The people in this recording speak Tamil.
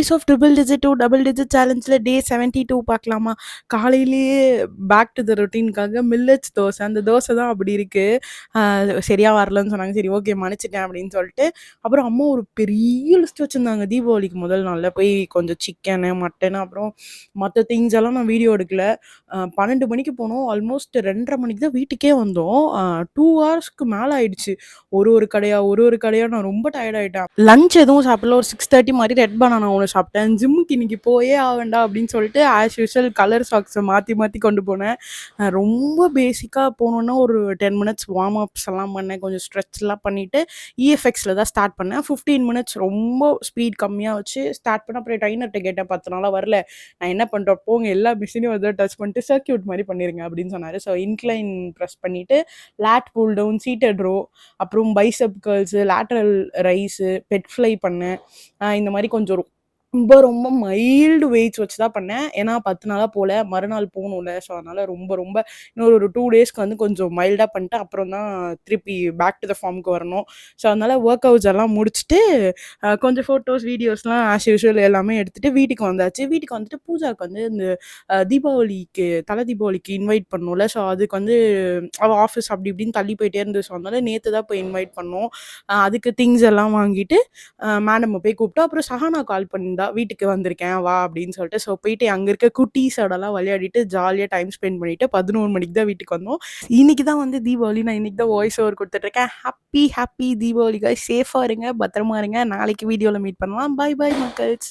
Days of triple digit to double digit சேலஞ்சில் டே 72 பார்க்கலாமா? காலையிலேயே பேக் டு த ரொட்டீனுக்காக மில்லட்ஸ் தோசை. அந்த தோசை தான் அப்படி இருக்குது. சரியாக வரலன்னு சொன்னாங்க. சரி ஓகே மன்னிச்சிட்டேன் அப்படின்னு சொல்லிட்டு அப்புறம் அம்மா ஒரு பெரிய லிஸ்ட் வச்சுருந்தாங்க தீபாவளிக்கு முதல் நாளில். போய் கொஞ்சம் சிக்கனு மட்டனு அப்புறம் மற்ற திங்ஸ் எல்லாம் நான் வீடியோ எடுக்கல. 12 மணிக்கு போனோம். ஆல்மோஸ்ட் 2:30 மணிக்கு தான் வீட்டுக்கே வந்தோம். 2 ஹவர்ஸ்க்கு மேலே ஆயிடுச்சு. ஒரு கடையாக நான் ரொம்ப டயர்ட் ஆகிட்டேன். லஞ்ச் எதுவும் சாப்பிடல. ஒரு 6:30 மாதிரி ரெட் பனானா ஒன்று சாப்பிட்டேன். ஜிம்முக்கு இன்னைக்கு போயே ஆகண்டா அப்படின்னு சொல்லிட்டு ஆஸ் யூஷுவல் கலர் சாக்ஸை மாற்றி மாற்றி கொண்டு போனேன். ரொம்ப பேசிக்காக போனோன்னா ஒரு 10 மினிட்ஸ் வார்ம் அப்ஸ் எல்லாம் பண்ணேன். கொஞ்சம் ஸ்ட்ரெச்லாம் பண்ணிவிட்டு இஎஃப்எக்ஸில் தான் ஸ்டார்ட் பண்ணேன். 15 மினிட்ஸ் ரொம்ப ஸ்பீட் கம்மியாக வச்சு ஸ்டார்ட் பண்ண. அப்புறம் ட்ரைனர்கிட்ட கேட்டேன் 10 நாளாக வரல, நான் என்ன பண்ணுறேன், போங்க எல்லா மிஷினையும் வந்து டச் பண்ணிட்டு சர்க்கியூட் மாதிரி பண்ணிடுங்க அப்படின்னு சொன்னார். ஸோ இன்க்ளைன் ப்ரெஸ் பண்ணிவிட்டு lat pull down, seated row, அப்புறம் bicep curls, lateral raise, pec fly பண்ணேன். இந்த மாதிரி கொஞ்சம் ரொம்ப ரொம்ப மைல்டு வெயிட்ஸ் வச்சு தான் பண்ணேன். ஏன்னா 10 நாளாக போகல, மறுநாள் போகணும்ல. ஸோ அதனால் ரொம்ப இன்னொரு ஒரு 2 டேஸ்க்கு வந்து கொஞ்சம் மைல்டாக பண்ணிட்டு அப்புறம் தான் திருப்பி பேக் டு த ஃபார்முக்கு வரணும். ஸோ அதனால் ஒர்க் அவுட்ஸ் எல்லாம் முடிச்சுட்டு கொஞ்சம் ஃபோட்டோஸ் வீடியோஸ்லாம் ஆஸ் யூஷுவல் எல்லாமே எடுத்துகிட்டு வீட்டுக்கு வந்தாச்சு. வீட்டுக்கு வந்துட்டு பூஜாவுக்கு வந்து இந்த தீபாவளிக்கு தீபாவளிக்கு இன்வைட் பண்ணோம்ல. ஸோ அதுக்கு வந்து அவள் ஆஃபீஸ் அப்படி இப்படின்னு தள்ளி போயிட்டே இருந்துச்சு. ஸோ அதனால் நேற்று தான் போய் இன்வைட் பண்ணோம். அதுக்கு திங்ஸ் எல்லாம் வாங்கிட்டு மேடம் போய் கூப்பிட்டு அப்புறம் சஹானா கால் பண்ணியிருந்தா, வீட்டுக்கு வந்திருக்கேன் வா அப்படின்னு சொல்லிட்டு. ஸோ போயிட்டு அங்கே இருக்க குட்டீஸோடலாம் விளையாடிட்டு ஜாலியாக டைம் ஸ்பெண்ட் பண்ணிட்டு 11 மணிக்கு தான் வீட்டுக்கு வந்தோம். இன்னைக்கு தான் வந்து தீபாவளி. நான் இன்னைக்கு தான் வாய்ஸ் ஓவர் கொடுத்துட்ருக்கேன். Happy Deepavali guys. சேஃபாக இருங்க, பத்திரமா இருங்க. நாளைக்கு வீடியோவில் மீட் பண்ணலாம். பை மக்கள்ஸ்.